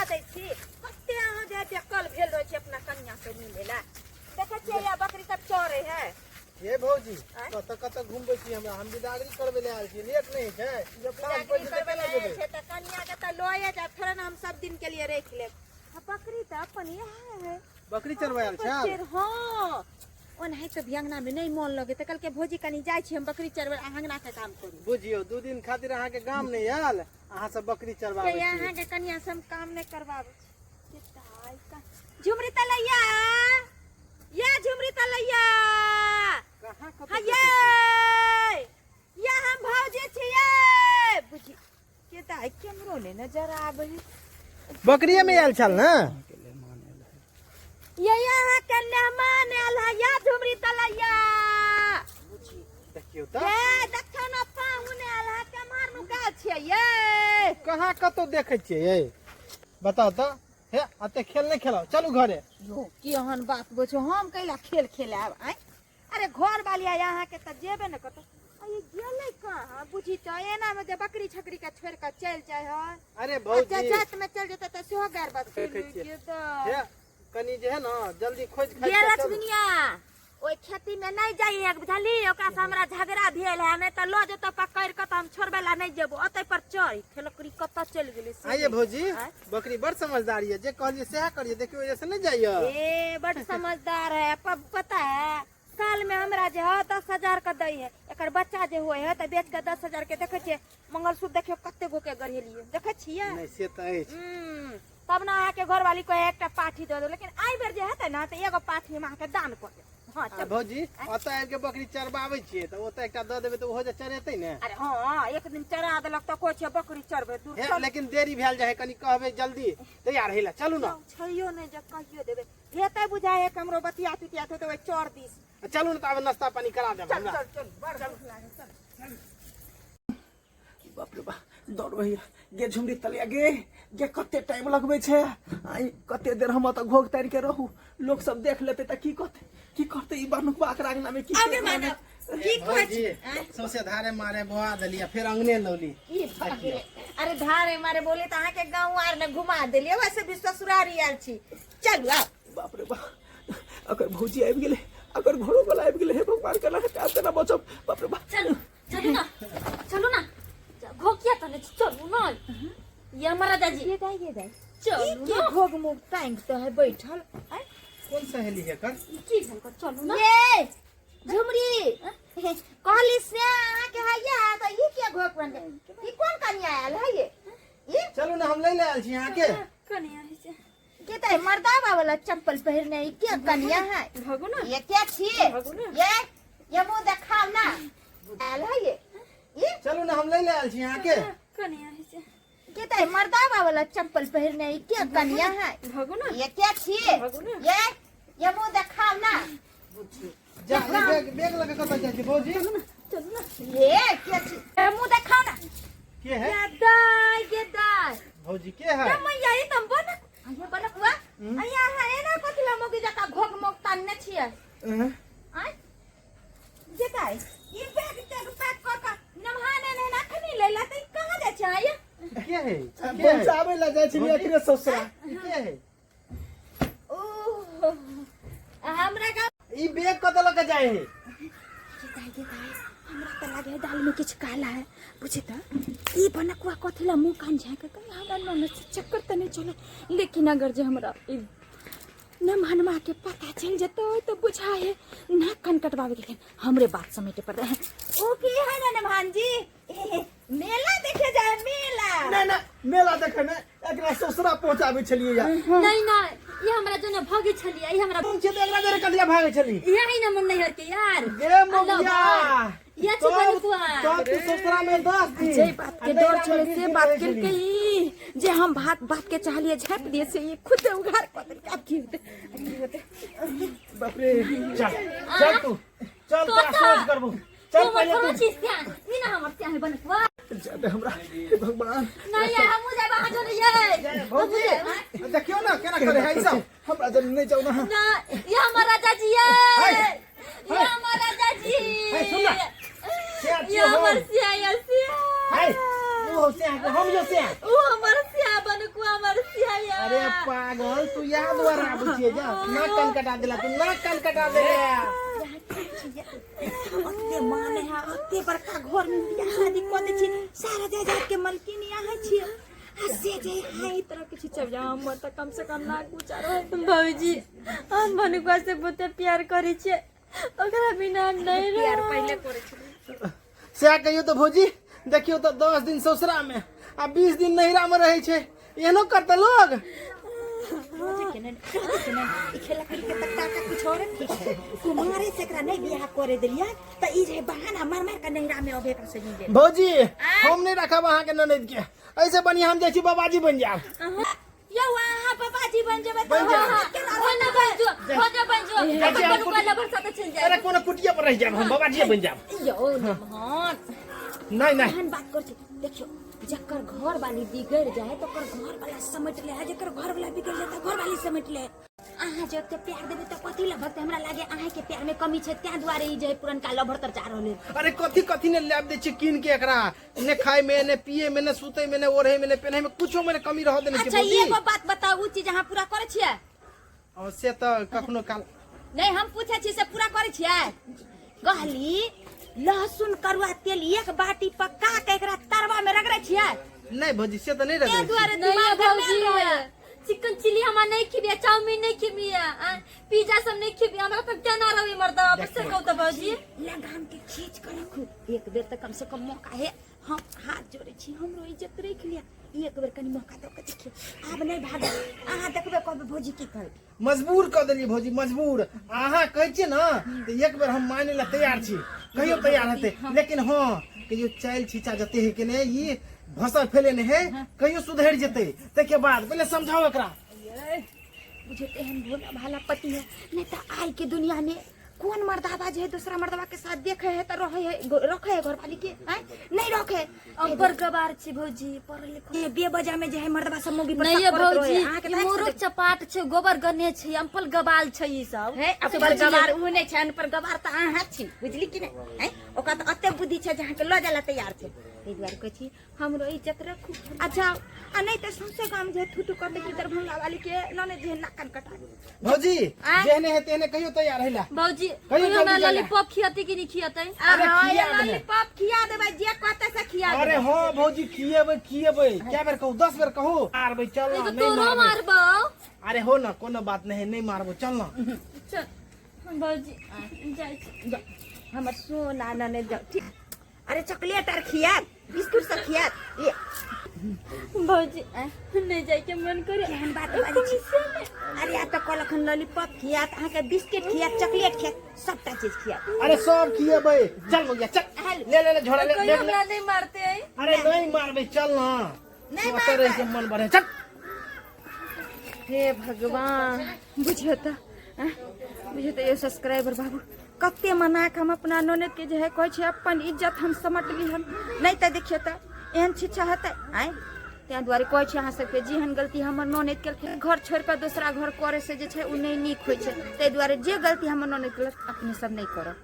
दै छी कते अहाँ जे कल भेल रहै छै अपना कन्या के मिलेला देखै छियै या बकरी सब चरे है ये भौजी कत घूमबै छी हमरा हम बिदागरी करबै ले आयल छी लेट नहीं छै जो बिदागरी करबै ले आयल छै त कन्या के त लोए जा थोड़ा ना हम सब दिन के लिए रख लेब बकरी त अपन यहाँ है बकरी चरबै आयल छै हां ओनाहि तो भियांगना में नहीं मन लगे त कल के भौजी कनी जाय छी हम बकरी चरबै अंगना के काम करू बुझियो 2 दिन खातिर अहाँ के गाम नहीं आयल अहाँ सब बकरी चरबाबै छी अहाँ के कन्या से हम काम नहीं करबाबै झुमरी तलैया या झुमरी तलैया कहां ये या हम भौजी छियै बुझी के त कैमरो ने नजर आबै बकरिया में आयल छल ना ये यहाँ के मेहमान आयल है या झुमरी तलैया बुझी देखियो त ए देखो न पाहुन आयल है कमार नुका छियै ये कहां कतो देखै छियै ये बताओ त हे अते खेल नहीं खेलाओ चलू घरे यो की हन बात बोझो हम कैला खेल खेलाब आय अरे घर वालिया यहाँ के त जेबे न करतो ये गेलै कहां बुझी त एना में जे बकरी छकरी के छोड़ के चल जाय है अरे भौजी जात में चल जेते त सेहो गार बात हे कनी जे है ना जल्दी खोज खाई के लक्ष्मीनिया ओइ खेती में नहीं जाइए बुझली ओकरा से हमरा झगड़ा भेल है नहीं त लो जतो पकड़ के त हम छोड़बेला नहीं जेबो ओतै पर चढ़ खेलकरी कत चल गेली आइए भौजी बकरी बड़ समझदार है जे कहलिए सेहा करिए देखियो ऐसे नहीं जाइए ए बड़ समझदार है पता है साल में हमरा जे है 10,000 का दई है एकर बच्चा जे होय है त बेच के 10,000 के देखे छियै मंगलसूत्र देखियो कते गो के गरहेलिए देखे छियै नहीं से त है तब ना आके घर वाली को एकटा पाठी दे दो लेकिन आई बेर जे हेतै ना त एगो पाठी हम आके दान कर दे हां चल भौजी ओतय आबि के बकरी चरबाबै छियै त ओतय एकटा द देबै त ओहो जे चरेतै ने अरे हां एक दिन चरा देलक त कोइ छै बकरी चरबे दूर लेकिन देरी भेल जाय कनी कहबै जल्दी तैयार हैला चलू ना छैयो नै जे कहियो देबै हेतै बुझाय है हमरो बतिया तुतिया तो ओइ चोर दिस चलू ना त अब नाश्ता पानी करा देब हमरा चल चल बड़ भूख लागे चल बाप रे बा दौड़ भैया गे झुमरी तलिया गे कते टाइम लगबे छे आई कते देर हम त घोग तार के रहू लोग सब देख लेते त की करते ई बानुकवा आकरागना में की अबे माने की भौजी सौसे धारे मारे बोआ दलिया फिर अंगने लौली अरे धारे मारे बोले त अहाँ के गांव आर ने घुमा देलिए वैसे भी ससुरारी आल छी चलू आ बाप रे बा अगर भौजी आबि गेले अगर घोड़ो वाला आबि गेले हे भगवान केना हटाते ना बचब बाप रे बा चलू ना घोकिया तने चलू ना ये हमारा दादी ये दाई चलू के घोग मुग टांग तो है बैठल आय कौन सहेली है कर की भल को चलू ना ये झुमरी कहली से अहाँ के हैया त ये के घोग बन गए ई कोन कन्या आयल है ये चलू ना हम ले आयल छी यहां के कनिया है से के त मर्दावा वाला चप्पल पहिरने ई के कन्या है भगो ना ये क्या छी ये मुंह देखाव ना आयल है ये चलू ना हम ले आयल छी यहां के कनिया है से के त मर्दावा वाला चप्पल पहिरने ई के कन्या है भगो ना ये क्या छी ये मुंह देखाव ना जा बैग लगा कत जाय छी भौजी चलू ना ये क्या छी मुंह देखाव ना के है के दाई भौजी के है मैं यही तुम बन ये बनकुआ अया है ना कथला मोगी जका घोग मोग तानने छियै आय जे दाई ई बैग पैक कर का नमहाने ने ना खनी लेला त कहां जाय छै आय के है भौजी आबै ला जाय छी एकरे ससुरा के है ओ हमरा का ई बैग कत लगा जाय है हमरा त लागे दाल में किछ काला है बुझे त ई बनकुआ कथला मुंह कान झाके कहीं हमरा मन चक्कर त नहीं चले लेकिन अगर जे हमरा न मनवा के पता चल जतो तो बुझाए ना कान कटवावे के हमरे बात समेटे पड़ रहे ओ की है ना भांजी मेला देखे जाए मेला ना मेला देखे ने एकरा ससुरा पहुंचाबे छलिए या नहीं ना ये हमरा जने भागे छलिए ई हमरा तुम छे एकरा जरे कटिया भागे छली यही ना मन नहीं हरके यार गे मोगिया ये छी बनकुआ तो तू ससुरा में 10 दिन जे बात के डर चले से बात के जे हम बात के चाहलिए झाप दिए से ये खुद उघार पतर के आप की होते बाप रे चल तू चल तेरा सोच करबो चल पहले तू चीज क्या ई ना हमर क्या है बनकुआ जाबे हमरा भगवान नहीं यार हम जाबा आ जो ये भौजी देखियो ना केना करे है ई सब हमरा जन नहीं जाऊ ना ना ये हमारा चाची है ये हमारा चाची है सुन ना ये हमार सिया ये सिया है वो से हम जो से ओ हमार सिया बनकुआ हमार सिया यार अरे पागल तू यहाँ द्वारा बुझिए जा ना कान कटा देला तू ना कान कटा देला ओते माने है ओते बड़का घर में बियाह शादी कर दे छी सारा जायदाद के मालकिन यहाँ छी से जे हाई तरह के चल जा हमर त कम से कम ना कुछ रहे भौजी हम मनुआ से बहुते प्यार करे छे ओकरा बिना नहीं रह प्यार पहले करे छी से कहियो तो भौजी देखियो तो 10 दिन ससुरा में आ 20 दिन नहिरा में रहे छे एनो करते लोग खेला खेल के तक टाका कुछ और ठीक है कुमारे से एकरा नहीं बियाह करे देलिया त ई जे बहाना मार मार के नहिरा में अबे का सही दे भौजी हम नहीं रखब अहाँ के ननद के ऐसे बढ़िया हम जैसी बाबाजी बन जाब यो वहां बाबाजी बन जेबे बन तो जाब। हो ना बंजो अपन मनुआ लबर साथे चल जाए अरे कोनो कुटिया पर रह जाब हम बाबाजी बन जाब यो नमहन नहीं नहीं एहन बात कर छी देखियो जकर घर वाली बिगड़ जाए तो कर घर वाला समेट ले जकर घर वाला बिगड़ जाए तो घर वाली समेट ले आहा जते प्यार देबे तो कथि लगत हमरा लागे आहा के प्यार में कमी छै त्या दुआरे ई जे पुरनका लभर तर जा रहले अरे कथी कथी ने लाभ दे छी कीन के एकरा ने खाए में ने पिए में ने सुते में ने ओढ़े में ने पहने में कुछो में कमी रह देने अच्छा एगो बात बताऊ चीज अहाँ पूरा करे छियै अवश्य तो कखनो काल नहीं हम पूछे छी से पूरा करे छियै गहली लहसुन करुआ तेल एक बाटी पक्का के एकरा तरवा में रगड़े छियै नहीं भौजी से तो नहीं त्या रहे दुआरे नहीं दिमाग में भौजी चिकन चिली हमार नहीं खिबिया चाउमीन नहीं खिबिया पिज्जा सब नहीं खिबिया हमरा तो जाना रही मर्दा बस से कहू तो भौजी लगाम के खींच कर रखू एक बेर तक कम से कम मौका है हम हाथ जोड़े छी हमरो इज्जत रख लिया एक बेर कनी मौका दो के देखियो आब नहीं भाग अहाँ देखबे कब भौजी की करे मजबूर कर देलिए भौजी मजबूर अहाँ कहै छियै ना तो एक बेर हम माने ला तैयार छी कहियो तैयार हते लेकिन हां कहियो चाइल छीचा जते है कि ने ई भाषा फैले ने है कहियो सुधर जते तके बाद पहले समझाओ एकरा मुझे तो हम भोला भाला पति है नहीं तो आज के दुनिया में कौन मर्दाबा जो है दूसरा मर्दाबा के साथ देखे है तो रखे है घर वाली के नहीं रखे अंबर गबार छी भौजी पढ़ लिख ये बेबजा में जो है मर्दाबा सब मोगी नहीं ये भौजी मोरक चपाट छै गोबर गने छै अम्पल गबाल छै ई सब है अपर गवार उ नहीं छै अनपर गवार त अहाँ छी बुझली कि नहीं है ओका त अते बुद्धि छै जहाँ के ल जाला तैयार छै एहि दुआरे कहै छी हमरो इज्जत रखू अच्छा आ नहीं त सौंसे गाम जे थुटू कर दे कि दरभंगा वाली के नने जे नाकन कटा भौजी जेहने है तेहने कहियो तैयार हैला भौजी कहियो हमरा जल्दी जाला। लॉलीपॉप खियाते कि नहीं खियाते अरे खिया देबै। लॉलीपॉप खिया देबै जे कहते से खिया अरे देबै हां भौजी खिएबै क्या बेर कहू 10 बेर कहू मारबै चल ना तो नहीं तोरो मारबै मारबो अरे हो ना कोनो बात नहीं नहीं मारबो चल ना चल भौजी जाय छी हमर सोना नने जाओ ठीक अरे चॉकलेट आर खिया बिस्कुट सब खिया ये भौजी नहीं जाय के मन करे केहन बात बाजी छी अरे आ तो कलखन लॉलीपॉप खिया अहाँ के बिस्किट खिया चॉकलेट खिया सबटा चीज खिया अरे सब खिएबै चल भैया चल ले झोला ले कोई ले हमरा नहीं मारते है अरे नहीं मारबै चल ना नहीं सोते रहे से मन बढ़े चल हे भगवान बुझियो त बुझियो त ये सब्सक्राइबर बाबू कते मना के हम अपना ननद के जे है कहै छै अपन इज्जत हम समट ली हम नहीं त देखियो त एहन छिछा हेतै आय त्या दुआरे कहै छै अहाँ सबके जेहन गलती हमर ननद केलखिन घर छोड़ के दूसरा घर करे से जे छै उ नहीं नीक होइ छै ताहि दुआरे जे गलती हमर ननद केलक अपने सब नहीं करब